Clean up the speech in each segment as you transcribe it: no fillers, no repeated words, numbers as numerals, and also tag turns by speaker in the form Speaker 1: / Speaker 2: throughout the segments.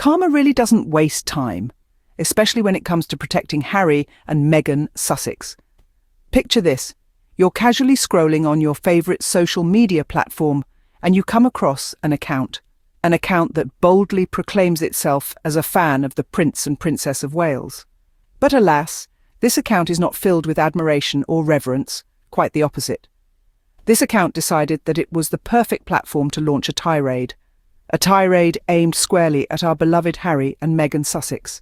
Speaker 1: Karma really doesn't waste time, especially when it comes to protecting Harry and Meghan Sussex. Picture this. You're casually scrolling on your favorite social media platform and you come across an account that boldly proclaims itself as a fan of the Prince and Princess of Wales. But alas, this account is not filled with admiration or reverence, quite the opposite. This account decided that it was the perfect platform to launch a tirade aimed squarely at our beloved Harry and Meghan Sussex.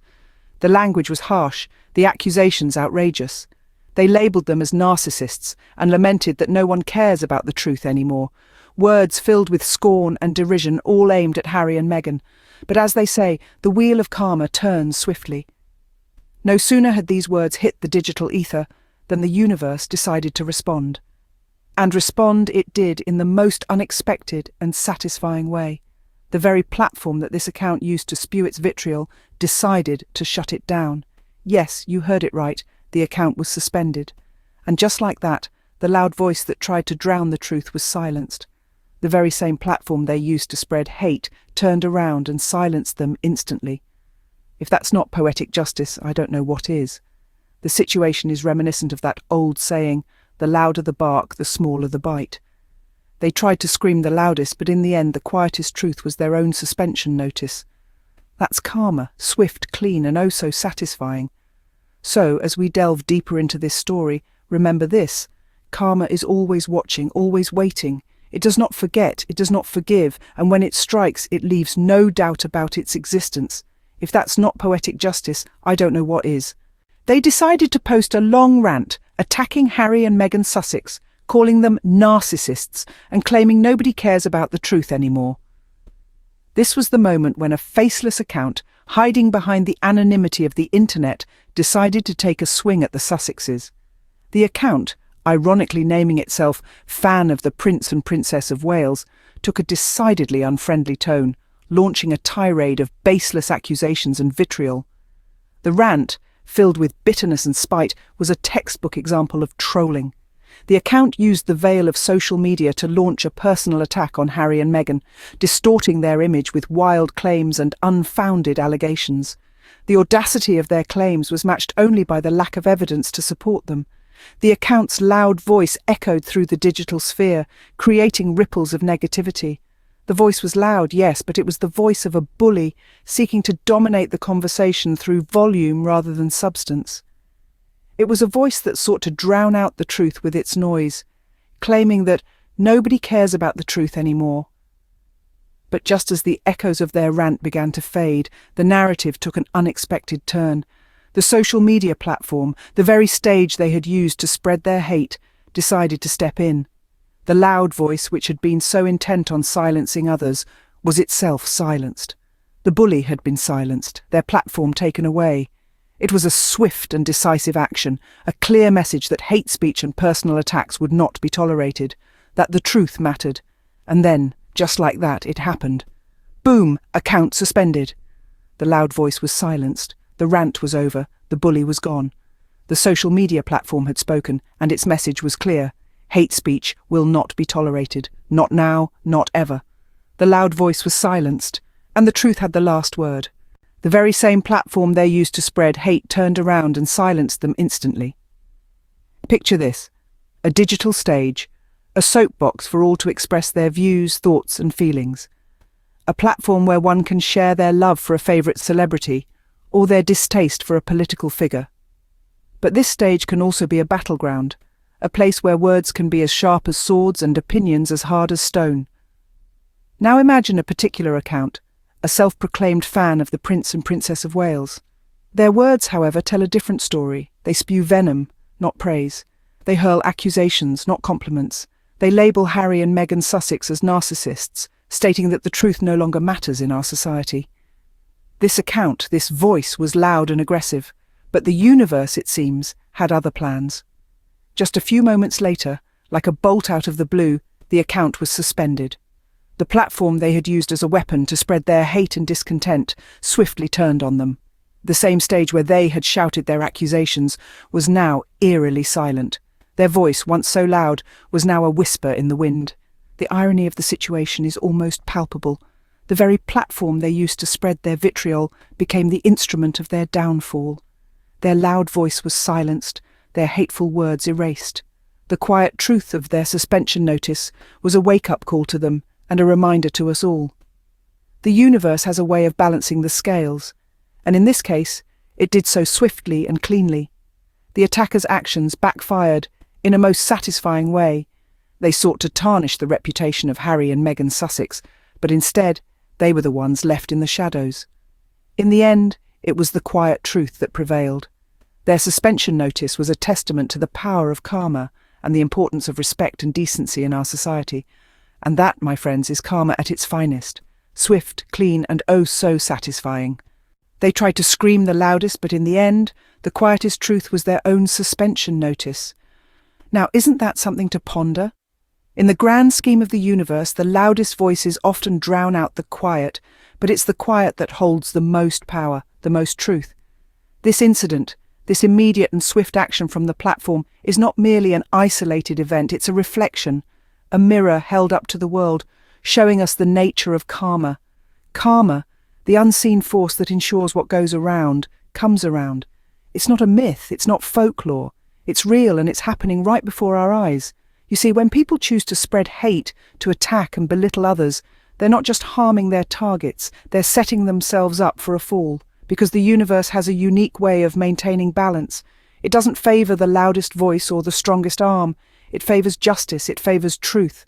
Speaker 1: The language was harsh, the accusations outrageous. They labelled them as narcissists and lamented that no one cares about the truth anymore. Words filled with scorn and derision, all aimed at Harry and Meghan. But as they say, the wheel of karma turns swiftly. No sooner had these words hit the digital ether than the universe decided to respond. And respond it did in the most unexpected and satisfying way. The very platform that this account used to spew its vitriol decided to shut it down. Yes, you heard it right, the account was suspended. And just like that, the loud voice that tried to drown the truth was silenced. The very same platform they used to spread hate turned around and silenced them instantly. If that's not poetic justice, I don't know what is. The situation is reminiscent of that old saying, the louder the bark, the smaller the bite. They tried to scream the loudest, but in the end the quietest truth was their own suspension notice. That's karma, swift, clean, and oh so satisfying. So, as we delve deeper into this story, remember this: karma is always watching, always waiting. It does not forget, it does not forgive, and when it strikes, it leaves no doubt about its existence. If that's not poetic justice, I don't know what is. They decided to post a long rant attacking Harry and Meghan Sussex, calling them narcissists and claiming nobody cares about the truth anymore. This was the moment when a faceless account, hiding behind the anonymity of the internet, decided to take a swing at the Sussexes. The account, ironically naming itself Fan of the Prince and Princess of Wales, took a decidedly unfriendly tone, launching a tirade of baseless accusations and vitriol. The rant, filled with bitterness and spite, was a textbook example of trolling. The account used the veil of social media to launch a personal attack on Harry and Meghan, distorting their image with wild claims and unfounded allegations. The audacity of their claims was matched only by the lack of evidence to support them. The account's loud voice echoed through the digital sphere, creating ripples of negativity. The voice was loud, yes, but it was the voice of a bully seeking to dominate the conversation through volume rather than substance. It was a voice that sought to drown out the truth with its noise, claiming that nobody cares about the truth anymore. But just as the echoes of their rant began to fade, the narrative took an unexpected turn. The social media platform, the very stage they had used to spread their hate, decided to step in. The loud voice, which had been so intent on silencing others, was itself silenced. The bully had been silenced, their platform taken away. It was a swift and decisive action, a clear message that hate speech and personal attacks would not be tolerated, that the truth mattered. And then, just like that, it happened. Boom! Account suspended. The loud voice was silenced. The rant was over. The bully was gone. The social media platform had spoken, and its message was clear. Hate speech will not be tolerated. Not now, not ever. The loud voice was silenced, and the truth had the last word. The very same platform they used to spread hate turned around and silenced them instantly. Picture this: a digital stage, a soapbox for all to express their views, thoughts and feelings. A platform where one can share their love for a favourite celebrity or their distaste for a political figure. But this stage can also be a battleground, a place where words can be as sharp as swords and opinions as hard as stone. Now imagine a particular account, a self-proclaimed fan of the Prince and Princess of Wales. Their words, however, tell a different story. They spew venom, not praise. They hurl accusations, not compliments. They label Harry and Meghan Sussex as narcissists, stating that the truth no longer matters in our society. This account, this voice, was loud and aggressive, but the universe, it seems, had other plans. Just a few moments later, like a bolt out of the blue, the account was suspended. The platform they had used as a weapon to spread their hate and discontent swiftly turned on them. The same stage where they had shouted their accusations was now eerily silent. Their voice, once so loud, was now a whisper in the wind. The irony of the situation is almost palpable. The very platform they used to spread their vitriol became the instrument of their downfall. Their loud voice was silenced, their hateful words erased. The quiet truth of their suspension notice was a wake-up call to them and a reminder to us all. The universe has a way of balancing the scales, and in this case, it did so swiftly and cleanly. The attackers' actions backfired in a most satisfying way. They sought to tarnish the reputation of Harry and Meghan Sussex, but instead, they were the ones left in the shadows. In the end, it was the quiet truth that prevailed. Their suspension notice was a testament to the power of karma and the importance of respect and decency in our society. And that, my friends, is karma at its finest. Swift, clean, and oh so satisfying. They tried to scream the loudest, but in the end, the quietest truth was their own suspension notice. Now, isn't that something to ponder? In the grand scheme of the universe, the loudest voices often drown out the quiet, but it's the quiet that holds the most power, the most truth. This incident, this immediate and swift action from the platform, is not merely an isolated event, it's a reflection, a mirror held up to the world, showing us the nature of karma. Karma, the unseen force that ensures what goes around, comes around. It's not a myth, it's not folklore. It's real and it's happening right before our eyes. You see, when people choose to spread hate, to attack and belittle others, they're not just harming their targets, they're setting themselves up for a fall. Because the universe has a unique way of maintaining balance. It doesn't favour the loudest voice or the strongest arm. It favours justice, it favours truth.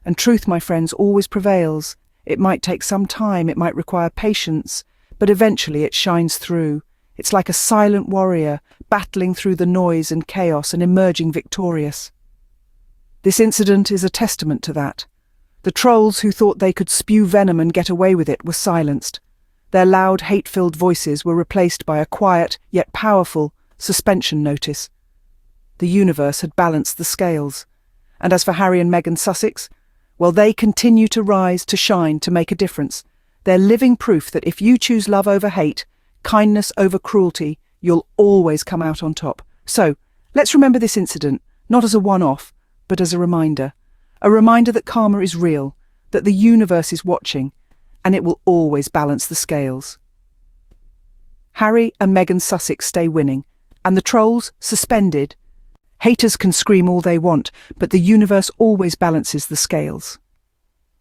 Speaker 1: And truth, my friends, always prevails. It might take some time, it might require patience, but eventually it shines through. It's like a silent warrior, battling through the noise and chaos and emerging victorious. This incident is a testament to that. The trolls who thought they could spew venom and get away with it were silenced. Their loud, hate-filled voices were replaced by a quiet, yet powerful, suspension notice. The universe had balanced the scales. And as for Harry and Meghan Sussex, well, they continue to rise, to shine, to make a difference. They're living proof that if you choose love over hate, kindness over cruelty, you'll always come out on top. So, let's remember this incident, not as a one-off, but as a reminder that karma is real, that the universe is watching, and it will always balance the scales. Harry and Meghan Sussex stay winning, and the trolls suspended. Haters can scream all they want, but the universe always balances the scales.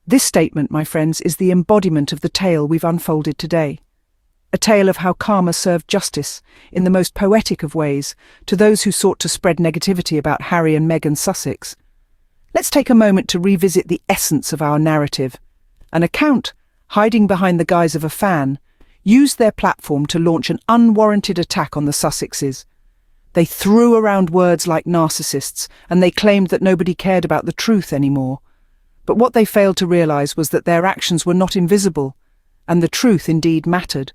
Speaker 1: This statement, my friends, is the embodiment of the tale we've unfolded today. A tale of how karma served justice, in the most poetic of ways, to those who sought to spread negativity about Harry and Meghan Sussex. Let's take a moment to revisit the essence of our narrative. An account, hiding behind the guise of a fan, used their platform to launch an unwarranted attack on the Sussexes. They threw around words like narcissists, and they claimed that nobody cared about the truth anymore. But what they failed to realize was that their actions were not invisible, and the truth indeed mattered.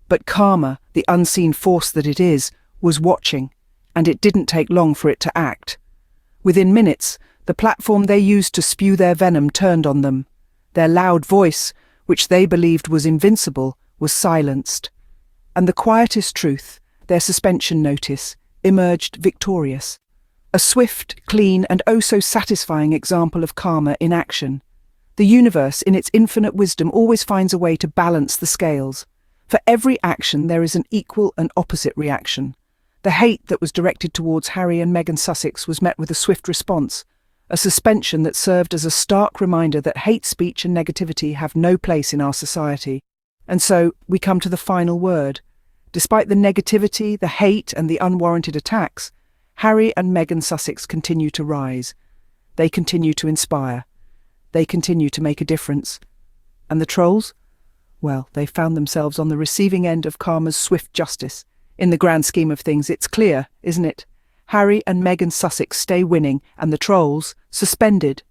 Speaker 1: But karma, the unseen force that it is, was watching, and it didn't take long for it to act. Within minutes, the platform they used to spew their venom turned on them. Their loud voice, which they believed was invincible, was silenced. And the quietest truth, their suspension notice, emerged victorious. A swift, clean, and oh so satisfying example of karma in action. The universe, in its infinite wisdom, always finds a way to balance the scales. For every action there is an equal and opposite reaction. The hate that was directed towards Harry and Meghan Sussex was met with a swift response, a suspension that served as a stark reminder that hate speech and negativity have no place in our society. And so we come to the final word. Despite the negativity, the hate, and the unwarranted attacks, Harry and Meghan Sussex continue to rise. They continue to inspire. They continue to make a difference. And the trolls? Well, they found themselves on the receiving end of karma's swift justice. In the grand scheme of things, it's clear, isn't it? Harry and Meghan Sussex stay winning, and the trolls, suspended.